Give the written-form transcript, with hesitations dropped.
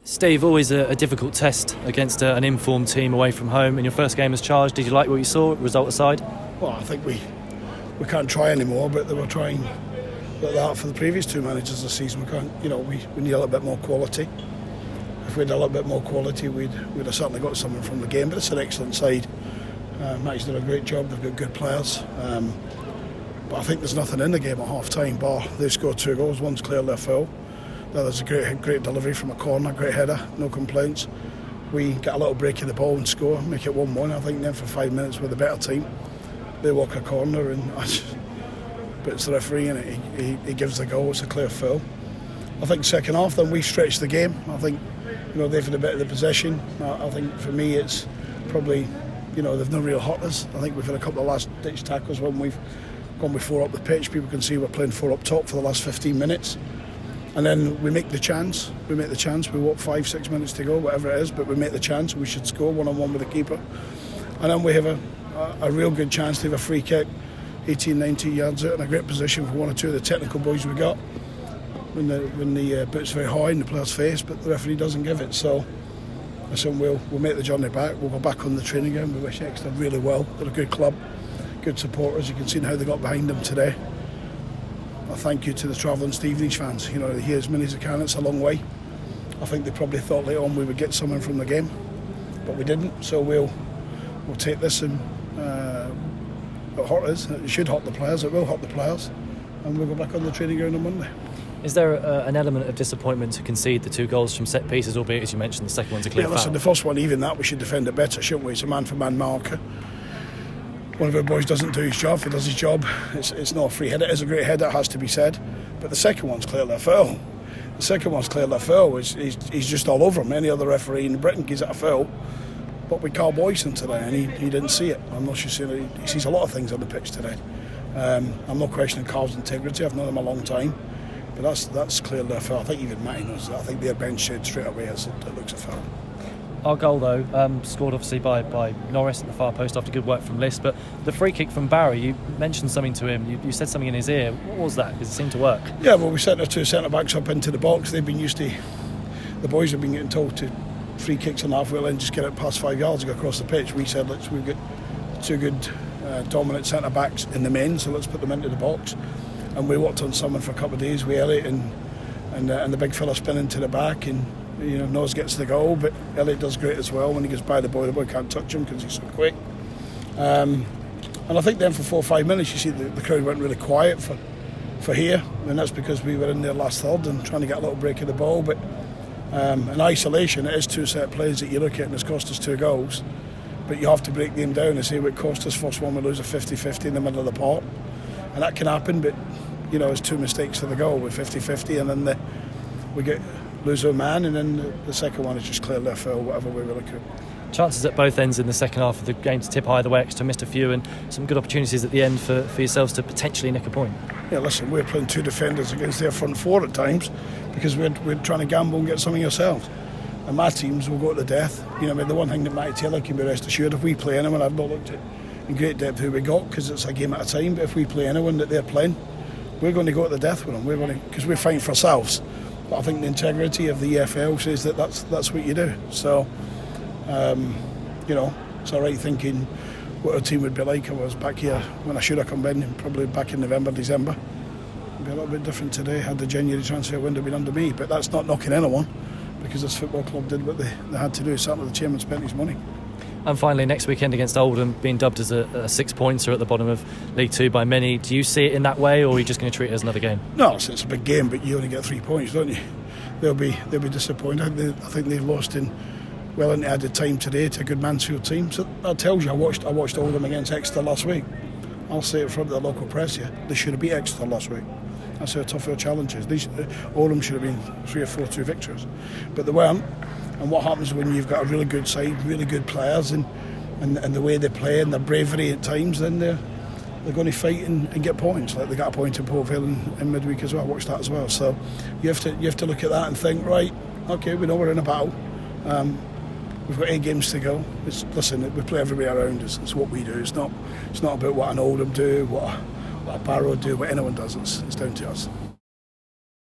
Steve, always a difficult test against an informed team away from home. In your first game as charged, did you like what you saw, result aside? Well, I think we can't try anymore, but they were trying like that for the previous two managers this season. We can't, we need a little bit more quality. If we had a little bit more quality, we'd have certainly got something from the game. But it's an excellent side. Matt's done a great job. They've got good players. But I think there's nothing in the game at half time. Bar they've scored 2 goals. One's clearly a foul. The other's a great delivery from a corner, great header, no complaints. We get a little break in the ball and score, make it 1-1. I think then for 5 minutes we're the better team. They walk a corner but it's the referee and he gives the goal. It's a clear foul. I think second half then we stretched the game. I think they've had a bit of the possession. I think for me it's probably they've no real hurt us. I think we've had a couple of last ditch tackles when we've gone with 4 up the pitch. People can see we're playing 4 up top for the last 15 minutes. And then we make the chance. We walk 5-6 minutes to go, whatever it is, but we make the chance. We should score 1-on-1 with the keeper. And then we have a real good chance to have a free kick 18-19 yards out in a great position for 1 or 2 of the technical boys we got when the boot's very high in the player's face, but the referee doesn't give it. So we'll make the journey back. We'll go back on the training ground. We wish Exeter really well. They're a good club, good supporters. You can see how they got behind them today. A thank you to the travelling Stevenage fans. Here as many as they can. It's a long way. I think they probably thought later on we would get something from the game, but we didn't. So we'll take this and it'll hurt us. It should hurt the players. It will hurt the players, and we'll go back on the training ground on Monday. Is there an element of disappointment to concede the 2 goals from set pieces, albeit as you mentioned the second one's a clear foul? The first one, even that, we should defend it better, shouldn't we? It's a man-for-man marker. One of our boys doesn't do his job. If he does his job, it's not a free header. It is a great header, it has to be said. But the second one's clearly a foul. He's just all over him. Any other referee in Britain gives it a foul. But we Carl Boyson today, and he didn't see it. I'm not sure he sees a lot of things on the pitch today. I'm not questioning Carl's integrity. I've known him a long time. But that's clearly a foul. I think even Matty knows that. I think their bench said straight away it looks a foul. Our goal, though, scored obviously by Norris at the far post after good work from List. But the free kick from Barry, you mentioned something to him. You said something in his ear. What was that? Because it seemed to work. Yeah, well, we sent our 2 centre-backs up into the box. They've been used to... The boys have been getting told to free kicks on halfway line, just get it past 5 yards and go across the pitch. We said, we've got 2 good dominant centre-backs in the men, so let's put them into the box. And we worked on someone for a couple of days with Elliot and the big fella spinning to the back, and Nos gets the goal, but Elliot does great as well. When he gets by the boy can't touch him because he's so quick. And I think then for 4 or 5 minutes you see the crowd went really quiet for here, and that's because we were in their last third and trying to get a little break of the ball. But in isolation, it is 2 set plays that you look at, and it's cost us 2 goals. But you have to break them down and say what cost us. First one we lose a 50-50 in the middle of the park, and that can happen. But it's 2 mistakes to the goal with 50-50, and then we lose a man, and then the second one is just clearly a foul, whatever way we look at it. Chances at both ends in the second half of the game to tip either way. Exeter missed a few, and some good opportunities at the end for yourselves to potentially nick a point. Yeah, listen, we're playing 2 defenders against their front 4 at times because we're trying to gamble and get something ourselves. And my teams will go to the death. The one thing that Matty Taylor can be rest assured, if we play anyone, I've not looked at in great depth who we got because it's a game at a time, but if we play anyone that they're playing, we're going to go to the death with them. Because we're fighting for ourselves. But I think the integrity of the EFL says that that's what you do. So, it's all right thinking what our team would be like. I was back here when I should have come in, probably back in November, December. It'd be a little bit different today had the January transfer window been under me. But that's not knocking anyone, because this football club did what they had to do. Certainly the chairman spent his money. And finally, next weekend against Oldham, being dubbed as a 6-pointer at the bottom of League 2 by many. Do you see it in that way, or are you just going to treat it as another game? No, it's a big game, but you only get 3 points, don't you? They'll be disappointed. I think they've lost into added time today to a good Mansfield team. So that tells you. I watched Oldham against Exeter last week. I'll say it from the local press here. They should have beat Exeter last week. That's how tough our challenge is. Oldham should have been 3 or 4 2 victories, but they weren't. And what happens when you've got a really good side, really good players, and the way they play and their bravery at times, then they're going to fight and get points. Like they got a point in Port Vale in midweek as well. I watched that as well. So you have to look at that and think, right, okay, we know we're in a battle. We've got 8 games to go. Listen, we play everybody around us. It's what we do. It's not about what an Oldham do, what a Borough do, what anyone does. It's down to us.